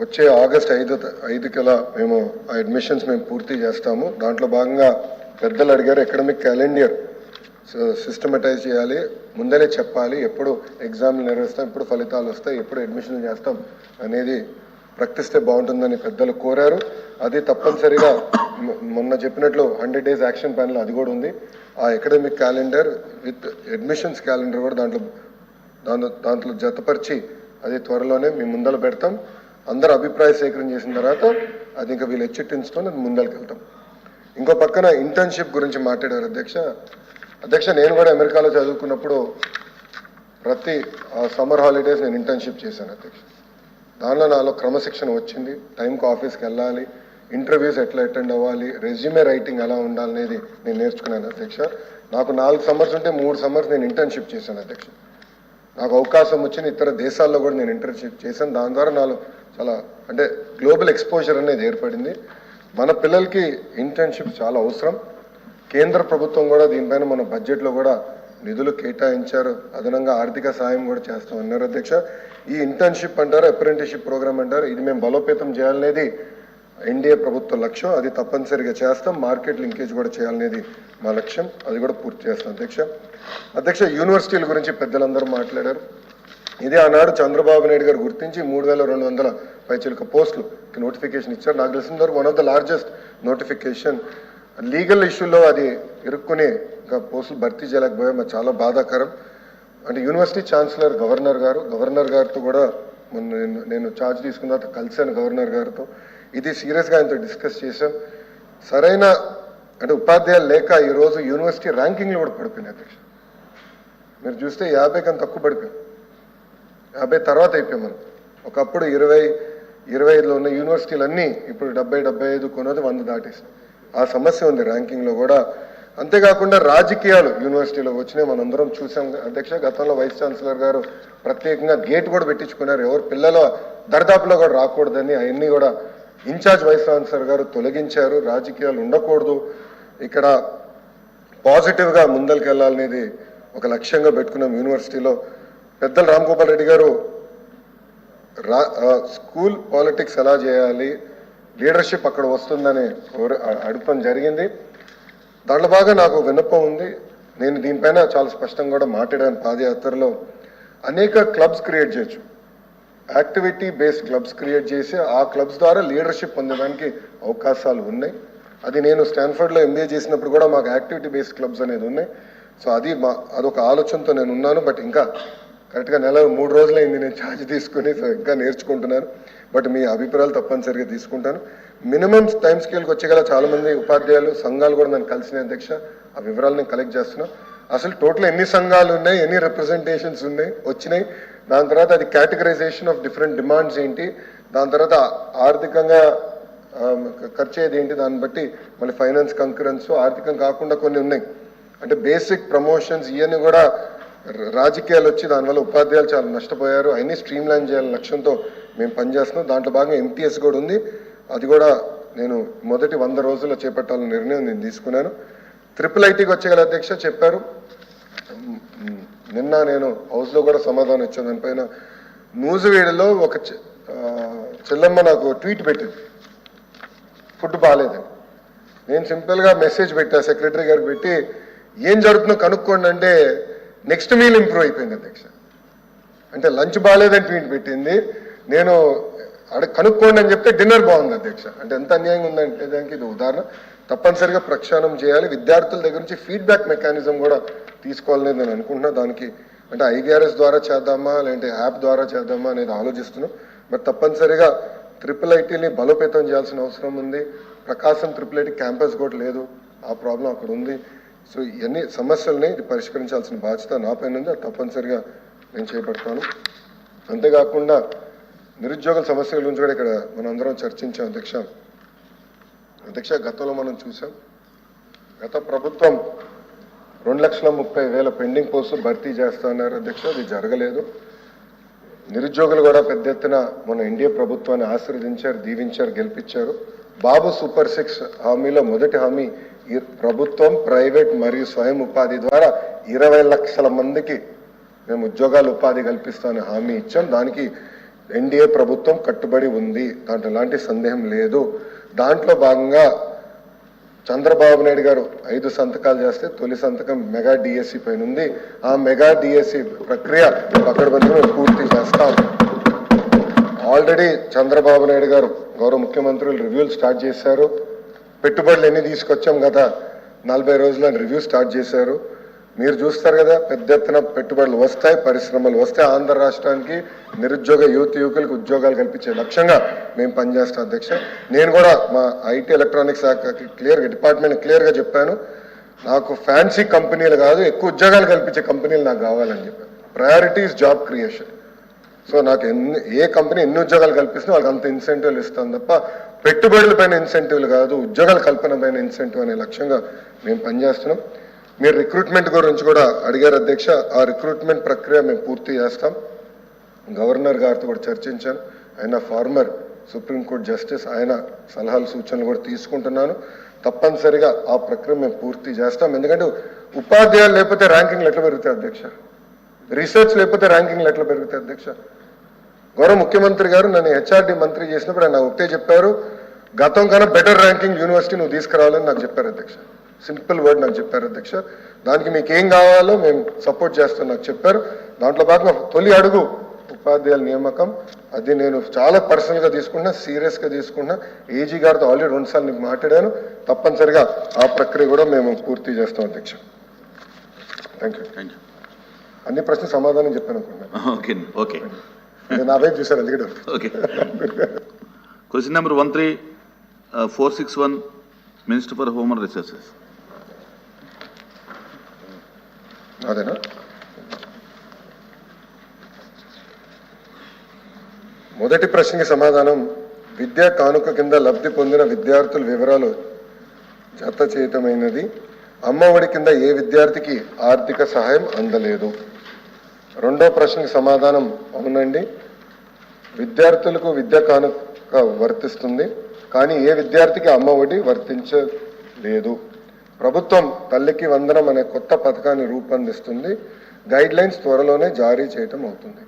వచ్చే ఆగస్ట్ 5 కల్లా మేము ఆ అడ్మిషన్స్ మేము పూర్తి చేస్తాము. దాంట్లో భాగంగా పెద్దలు అడిగారు అకాడమిక్ క్యాలెండర్ సిస్టమటైజ్ చేయాలి, ముందరే చెప్పాలి, ఎప్పుడు ఎగ్జామ్లు నిర్వహిస్తాం, ఎప్పుడు ఫలితాలు వస్తాయి, ఎప్పుడు అడ్మిషన్లు చేస్తాం అనేది ప్రకటిస్తే బాగుంటుందని పెద్దలు కోరారు. అది తప్పనిసరిగా మొన్న చెప్పినట్లు 100 days యాక్షన్ ప్లాన్లో అది కూడా ఉంది. ఆ academic calendar with admissions calendar కూడా దాంట్లో జతపరిచి అది త్వరలోనే మేము ముందలు పెడతాం. అందరూ అభిప్రాయ సేకరణ చేసిన తర్వాత అది ఇంకా వీళ్ళు హెచ్చెట్టించుకొని అది ముందరికి వెళ్తాం. ఇంకో పక్కన ఇంటర్న్షిప్ గురించి మాట్లాడారు అధ్యక్ష. నేను కూడా అమెరికాలో చదువుకున్నప్పుడు ప్రతి సమ్మర్ హాలిడేస్ నేను ఇంటర్న్షిప్ చేశాను అధ్యక్ష. దానిలో నాలో క్రమశిక్షణ వచ్చింది. టైంకి ఆఫీస్కి వెళ్ళాలి, ఇంటర్వ్యూస్ ఎట్లా అటెండ్ అవ్వాలి, రెజ్యూమే రైటింగ్ ఎలా ఉండాలనేది నేను నేర్చుకున్నాను అధ్యక్ష. నాకు 4 summers ఉంటే 3 summers నేను ఇంటర్న్షిప్ చేశాను అధ్యక్ష. నాకు అవకాశం వచ్చిన ఇతర దేశాల్లో కూడా నేను ఇంటర్న్షిప్ చేశాను. దాని ద్వారా నాలో చాలా అంటే గ్లోబల్ ఎక్స్పోజర్ అనేది ఏర్పడింది. మన పిల్లలకి ఇంటర్న్షిప్ చాలా అవసరం. కేంద్ర ప్రభుత్వం కూడా దీనిపైన మన బడ్జెట్లో కూడా నిధులు కేటాయించారు, అదనంగా ఆర్థిక సాయం కూడా చేస్తామన్నారు అధ్యక్ష. ఈ ఇంటర్న్షిప్ అంటారు, అప్రెంటిస్షిప్ ప్రోగ్రామ్ అంటారు, ఇది మేము బలోపేతం చేయాలనేది ఎన్డీఏ ప్రభుత్వ లక్ష్యం. అది తప్పనిసరిగా చేస్తాం. మార్కెట్ లింకేజ్ కూడా చేయాలనేది మా లక్ష్యం, అది కూడా పూర్తి చేస్తాం అధ్యక్ష. యూనివర్సిటీల గురించి పెద్దలందరూ మాట్లాడారు. ఇది ఆనాడు చంద్రబాబు నాయుడు గారు గుర్తించి 3200 పైచిలుక పోస్టులు నోటిఫికేషన్ ఇచ్చారు. నాకు తెలిసిన one of the largest notification. Legal ఇష్యూలో అది ఇరుక్కుని ఇంకా పోస్టులు భర్తీ చేయలేకపోయాం. అది చాలా బాధాకరం. అంటే యూనివర్సిటీ ఛాన్సలర్ గవర్నర్ గారితో కూడా నేను ఛార్జ్ తీసుకున్న తర్వాత కలిశాను గవర్నర్ గారితో. ఇది సీరియస్గా ఆయనతో డిస్కస్ చేశాం. సరైన అంటే ఉపాధ్యాయులు లేక ఈరోజు యూనివర్సిటీ ర్యాంకింగ్లు కూడా పడిపోయినాయి అధ్యక్ష. మీరు చూస్తే 50 కన్నా తక్కువ పడిపోయాం. 50 తర్వాత అయిపోయాం మనం. ఒకప్పుడు 20-25లో ఉన్న యూనివర్సిటీలు అన్నీ ఇప్పుడు 70-75 కొన్నది 100 దాటేసి ఆ సమస్య ఉంది ర్యాంకింగ్లో కూడా. అంతేకాకుండా రాజకీయాలు యూనివర్సిటీలో వచ్చినాయి, మనందరం చూసాం అధ్యక్ష. గతంలో వైస్ ఛాన్సలర్ గారు ప్రత్యేకంగా గేట్ కూడా పెట్టించుకున్నారు, ఎవరు పిల్లల దరిదాపులో కూడా రాకూడదని. అవన్నీ కూడా ఇన్ఛార్జ్ వైస్ ఛాన్సలర్ గారు తొలగించారు. రాజకీయాలు ఉండకూడదు, ఇక్కడ పాజిటివ్గా ముందరికి వెళ్ళాలనేది ఒక లక్ష్యంగా పెట్టుకున్నాం యూనివర్సిటీలో. పెద్దలు రామ్ గోపాల్ రెడ్డి గారు స్కూల్ పాలిటిక్స్ ఎలా చేయాలి, లీడర్షిప్ అక్కడ వస్తుందని అడగడం జరిగింది. దాంట్లో బాగా నాకు విన్నపం ఉంది. నేను దీనిపైన చాలా స్పష్టంగా కూడా మాట్లాడాను పాదయాత్రలో. అనేక క్లబ్స్ క్రియేట్ చేయొచ్చు, యాక్టివిటీ బేస్డ్ క్లబ్స్ క్రియేట్ చేసి ఆ క్లబ్స్ ద్వారా లీడర్షిప్ పొందడానికి అవకాశాలు ఉన్నాయి. అది నేను స్టాన్ఫర్డ్లో ఎంబీఏ చేసినప్పుడు కూడా మాకు యాక్టివిటీ బేస్డ్ క్లబ్స్ అనేది ఉన్నాయి. సో అదొక ఆలోచనతో నేను ఉన్నాను. బట్ ఇంకా కరెక్ట్గా 3 రోజులైంది నేను ఛార్జ్ తీసుకుని, సో ఇంకా నేర్చుకుంటున్నాను. బట్ మీ అభిప్రాయాలు తప్పనిసరిగా తీసుకుంటాను. మినిమం టైం స్కేల్కి వచ్చేగల చాలామంది ఉపాధ్యాయులు సంఘాలు కూడా నన్ను కలిసినాయి అధ్యక్ష. ఆ వివరాలు నేను కలెక్ట్ చేస్తున్నా. అసలు టోటల్ ఎన్ని సంఘాలు ఉన్నాయి, ఎన్ని రిప్రజెంటేషన్స్ వచ్చినాయి, దాని తర్వాత అది కేటగరైజేషన్ ఆఫ్ డిఫరెంట్ డిమాండ్స్ ఏంటి, దాని తర్వాత ఆర్థికంగా ఖర్చు అయ్యేది ఏంటి, దాన్ని బట్టి మళ్ళీ ఫైనాన్స్ కంకరెన్స్, ఆర్థికం కాకుండా కొన్ని ఉన్నాయి. అంటే బేసిక్ ప్రమోషన్స్ ఇవన్నీ కూడా రాజకీయాలు వచ్చి దానివల్ల ఉపాధ్యాయులు చాలా నష్టపోయారు. అన్నీ స్ట్రీమ్ లైన్ చేయాలని లక్ష్యంతో మేము పనిచేస్తున్నాం. దాంట్లో భాగంగా ఎంటీఎస్ కూడా ఉంది. అది కూడా నేను మొదటి 100 రోజుల్లో చేపట్టాలని నిర్ణయం నేను తీసుకున్నాను. IIITకి వచ్చేగల అధ్యక్ష చెప్పారు. నిన్న నేను హౌస్లో కూడా సమాధానం ఇచ్చాను దానిపైన. నూజివీడులో ఒక చెల్లమ్మ నాకు ట్వీట్ పెట్టింది, ఫుడ్ బాగాలేదని. నేను సింపుల్గా మెసేజ్ పెట్టా సెక్రటరీ గారికి పెట్టి, ఏం జరుగుతుందో కనుక్కోండి అంటే నెక్స్ట్ మీల్ ఇంప్రూవ్ అయిపోయింది అధ్యక్ష. అంటే లంచ్ బాగాలేదని ట్వీట్ పెట్టింది, నేను కనుక్కోండి అని చెప్తే డిన్నర్ బాగుంది అధ్యక్ష. అంటే ఎంత అన్యాయంగా ఉందంటే దానికి ఇది ఉదాహరణ. తప్పనిసరిగా ప్రక్షాళన చేయాలి. విద్యార్థుల దగ్గర నుంచి ఫీడ్బ్యాక్ మెకానిజం కూడా తీసుకోవాలని నేను అనుకుంటున్నా. దానికి అంటే IVRS ద్వారా చేద్దామా లేదంటే యాప్ ద్వారా చేద్దామా అనేది ఆలోచిస్తున్నాం. బట్ తప్పనిసరిగా IIITని బలోపేతం చేయాల్సిన అవసరం ఉంది. ప్రకాశం IIIT క్యాంపస్ కూడా లేదు, ఆ ప్రాబ్లం అక్కడ ఉంది. సో ఇవన్నీ సమస్యల్ని పరిష్కరించాల్సిన బాధ్యత నా పైన ఉంది. అది తప్పనిసరిగా నేను చేపడతాను. అంతేకాకుండా నిరుద్యోగుల సమస్యల గురించి కూడా ఇక్కడ మనం అందరం చర్చించాం అధ్యక్ష. గతంలో మనం చూసాం, గత ప్రభుత్వం 2,30,000 పెండింగ్ పోస్టులు భర్తీ చేస్తున్నారు అధ్యక్ష. అది జరగలేదు. నిరుద్యోగులు కూడా పెద్ద ఎత్తున మన ఎన్డీఏ ప్రభుత్వాన్ని ఆశీర్వదించారు, దీవించారు, గెలిపించారు. బాబు సూపర్ 6 హామీలో మొదటి హామీ ఈ ప్రభుత్వం, ప్రైవేట్ మరియు స్వయం ఉపాధి ద్వారా 20 లక్షల మందికి మేము ఉద్యోగాలు ఉపాధి కల్పిస్తామని హామీ ఇచ్చాం. దానికి ఎన్డీఏ ప్రభుత్వం కట్టుబడి ఉంది, దాంట్లో ఎలాంటి సందేహం లేదు. దాంట్లో భాగంగా చంద్రబాబు నాయుడు గారు 5 సంతకాలు చేస్తే తొలి సంతకం మెగా డిఎస్సి పైన ఉంది. ఆ మెగా డిఎస్సి ప్రక్రియ పకడ్బందీగా పూర్తి చేస్తాం. ఆల్రెడీ చంద్రబాబు నాయుడు గారు గౌరవ ముఖ్యమంత్రులు రివ్యూలు స్టార్ట్ చేశారు. పెట్టుబడులు ఎన్ని తీసుకొచ్చాం కదా 40 రోజుల రివ్యూ స్టార్ట్ చేశారు. మీరు చూస్తారు కదా, పెద్ద ఎత్తున పెట్టుబడులు వస్తాయి, పరిశ్రమలు వస్తాయి. ఆంధ్ర రాష్ట్రానికి నిరుద్యోగ యువకులకు ఉద్యోగాలు కల్పించే లక్ష్యంగా మేము పనిచేస్తాం అధ్యక్ష. నేను కూడా మా ఐటీ ఎలక్ట్రానిక్స్ శాఖకి డిపార్ట్మెంట్ క్లియర్గా చెప్పాను, నాకు ఫ్యాన్సీ కంపెనీలు కాదు, ఎక్కువ ఉద్యోగాలు కల్పించే కంపెనీలు నాకు కావాలని చెప్పాను. Priorities job creation. సో నాకు ఏ కంపెనీ ఎన్ని ఉద్యోగాలు కల్పిస్తే వాళ్ళకి అంత ఇన్సెంటివ్లు ఇస్తాను తప్ప పెట్టుబడుల పైన ఇన్సెంటివ్లు కాదు, ఉద్యోగాల కల్పన పైన ఇన్సెంటివ్ అనే లక్ష్యంగా మేము పనిచేస్తున్నాం. మీరు రిక్రూట్మెంట్ గురించి కూడా అడిగారు అధ్యక్ష. ఆ రిక్రూట్మెంట్ ప్రక్రియ మేము పూర్తి చేస్తాం. గవర్నర్ గారితో కూడా చర్చించాను. ఆయన ఫార్మర్ సుప్రీంకోర్టు జస్టిస్, ఆయన సలహాలు సూచనలు కూడా తీసుకుంటున్నాను. తప్పనిసరిగా ఆ ప్రక్రియ మేము పూర్తి చేస్తాం. ఎందుకంటే ఉపాధ్యాయులు లేకపోతే ర్యాంకింగ్లు ఎట్లా పెరుగుతాయి అధ్యక్ష? రీసెర్చ్ లేకపోతే ర్యాంకింగ్లు ఎట్లా పెరుగుతాయి అధ్యక్ష? గౌరవ ముఖ్యమంత్రి గారు నన్ను హెచ్ఆర్డి మంత్రి చేసినప్పుడు ఆయన ఒకటే చెప్పారు, గతం కన్నా బెటర్ ర్యాంకింగ్ యూనివర్సిటీ నువ్వు తీసుకురావాలని నాకు చెప్పారు అధ్యక్ష. సింపుల్ వర్డ్ నాకు చెప్పారు అధ్యక్ష. దానికి మీకు ఏం కావాలో మేము సపోర్ట్ చేస్తాం నాకు చెప్పారు. దాంట్లో భాగంగా తొలి అడుగు ఉపాధ్యాయుల నియామకం. అది నేను చాలా పర్సనల్గా తీసుకున్నా, సీరియస్గా తీసుకున్నా. ఏజీ గారితో ఆల్రెడీ 2 సార్లు నీకు మాట్లాడాను. తప్పనిసరిగా ఆ ప్రక్రియ కూడా మేము పూర్తి చేస్తాం అధ్యక్ష. Thank you. అన్ని ప్రశ్న సమాధానం చెప్పాను అనుకుంటున్నాను. ఓకే, నా వైపు చూసారు అందుకే. Okay. Question number 13461 minister for home and resources. అదేనా? మొదటి ప్రశ్నకి సమాధానం, విద్యా కానుక కింద లబ్ధి పొందిన విద్యార్థుల వివరాలు జత చేయటమైనది. అమ్మఒడి కింద ఏ విద్యార్థికి ఆర్థిక సహాయం అందలేదు. రెండో ప్రశ్నకి సమాధానం, అవునండి, విద్యార్థులకు విద్యా కానుక వర్తిస్తుంది, కానీ ఏ విద్యార్థికి అమ్మఒడి వర్తించలేదు. ప్రభుత్వం తల్లికి వందనం అనే కొత్త పథకాన్ని రూపొందిస్తుంది. గైడ్ లైన్స్ త్వరలోనే జారీ చేయటం అవుతుంది.